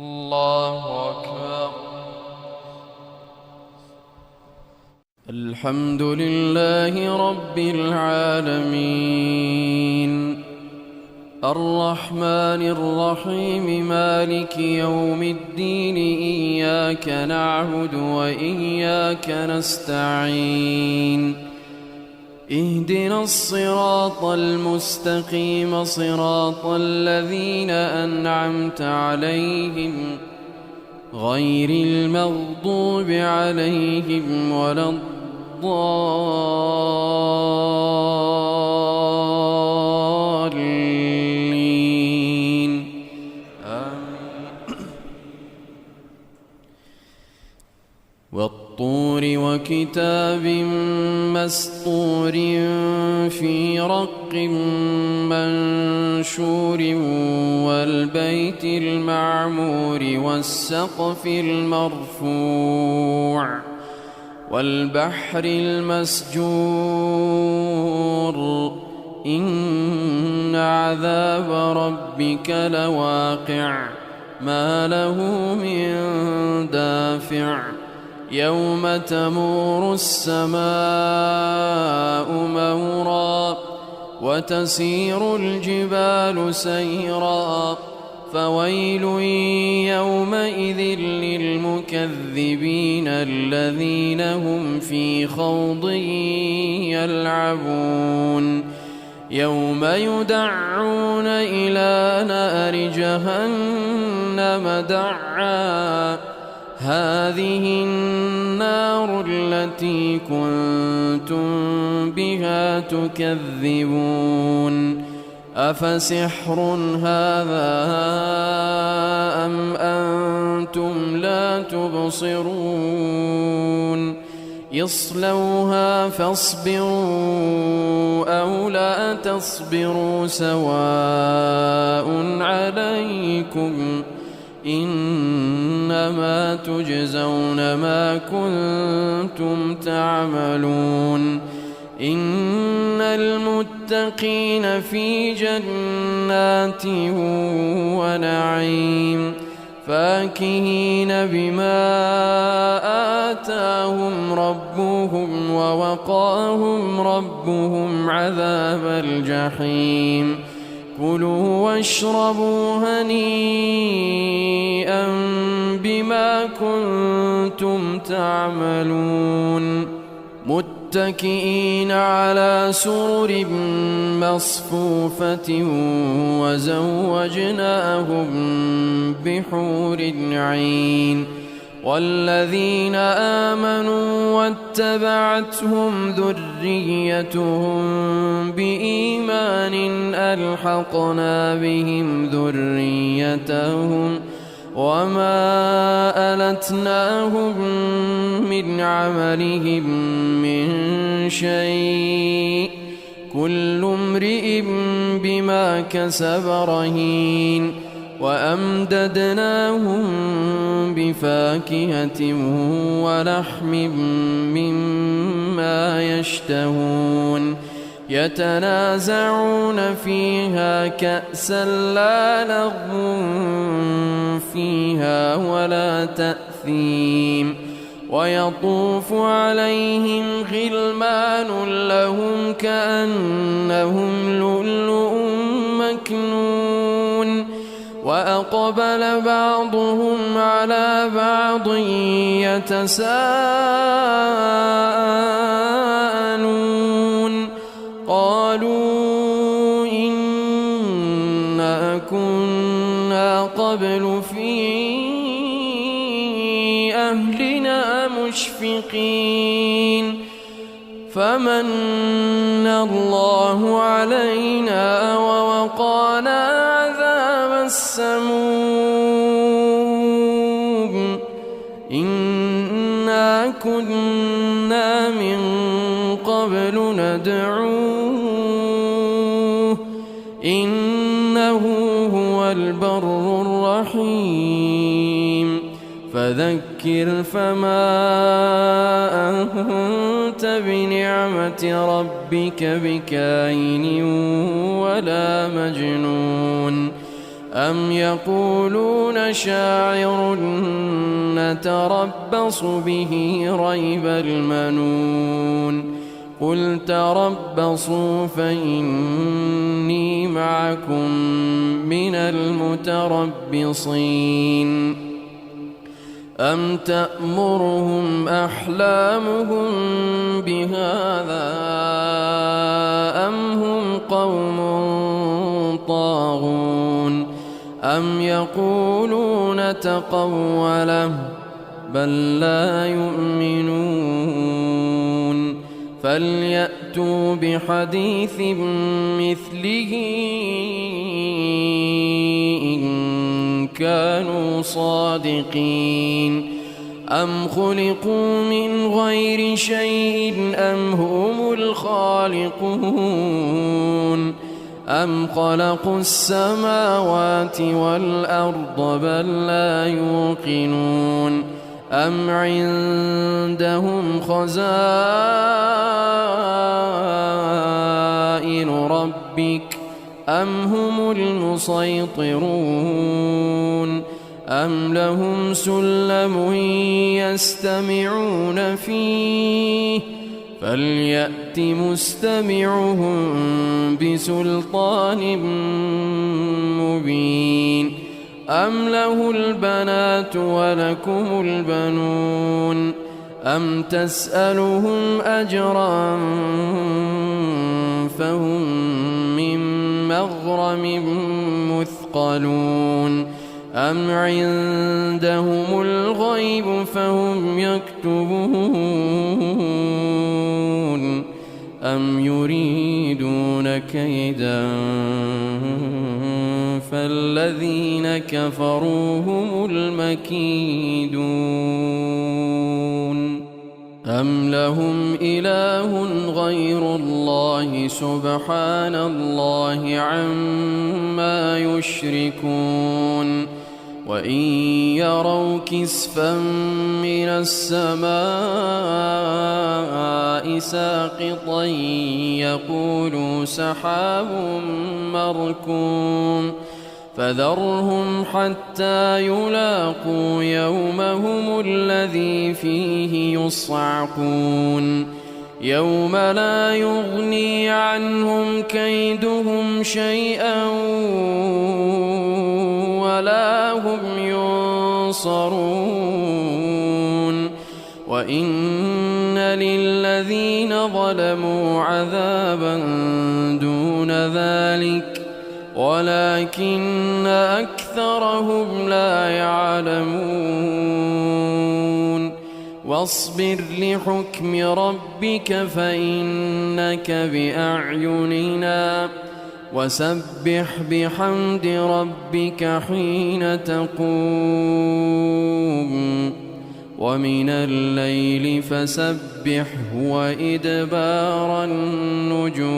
الله أكبر. الحمد لله رب العالمين الرحمن الرحيم مالك يوم الدين إياك نعبد وإياك نستعين اهدنا الصراط المستقيم صراط الذين أنعمت عليهم غير المغضوب عليهم ولا الضالين آمين. والطور وكتاب مسطور في رق منشور والبيت المعمور والسقف المرفوع والبحر المسجور إن عذاب ربك لواقع ما له من دافع يوم تمور السماء مورا وتسير الجبال سيرا فويل يومئذ للمكذبين الذين هم في خوض يلعبون يوم يدعون إلى نار جهنم دعا هذه النار التي كنتم بها تكذبون أفسحر هذا أم أنتم لا تبصرون اصلوها فاصبروا أو لا تصبروا سواء عليكم إنما تجزون ما كنتم تعملون إن المتقين في جنات ونعيم فاكهين بما آتاهم ربهم ووقاهم ربهم عذاب الجحيم كلوا واشربوا هنيئا بما كنتم تعملون متكئين على سرر مصفوفة وزوجناهم بحور عين والذين آمنوا واتبعتهم ذريتهم بإيمان ألحقنا بهم ذريتهم وما ألتناهم من عملهم من شيء كل امرئ بما كسب رهين وأمددناهم بفاكهة ولحم مما يشتهون يتنازعون فيها كأسا لا لغو فيها ولا تأثيم ويطوف عليهم غلمان لهم كأنهم لؤلؤ مكنون وأقبل بعضهم على بعض يتساءلون قالوا إنا كنا قبل في أهلنا مشفقين فمن الله علينا ووقانا عذاب السموم إنا كنا من قبل ندعوه إنه هو البر الرحيم فذكر فما أنت بنعمة ربك بكاهن ولا مجنون أم يقولون شاعر نتربص به ريب المنون قل تربصوا فإني معكم من المتربصين أم تأمرهم أحلامهم بهذا أم هم قوم طاغون أم يقولون تقوله بل لا يؤمنون فليأتوا بحديث مثله إن كانوا صادقين أم خلقوا من غير شيء أم هم الخالقون أم خلقوا السماوات والأرض بل لا يوقنون أم عندهم خزائن ربك أم هم المسيطرون أم لهم سلم يستمعون فيه فليأت مستمعهم بسلطان مبين أم له البنات ولكم البنون أم تسألهم أجرا فهم من مغرم مثقلون أم عندهم الغيب فهم يكتبون أم يريدون كيدا فالذين كفروا هم المكيدون أم لهم إله غير الله سبحان الله عما يشركون وإن يروا كسفا من السماء ساقطا يقولوا سحاب مركوم فذرهم حتى يلاقوا يومهم الذي فيه يصعقون يوم لا يغني عنهم كيدهم شيئا ولا هم ينصرون وإن للذين ظلموا عذابا دون ذلك ولكن أكثرهم لا يعلمون واصبر لحكم ربك فإنك بأعيننا وسبح بحمد ربك حين تقوم ومن الليل فسبحه وإدبار النجوم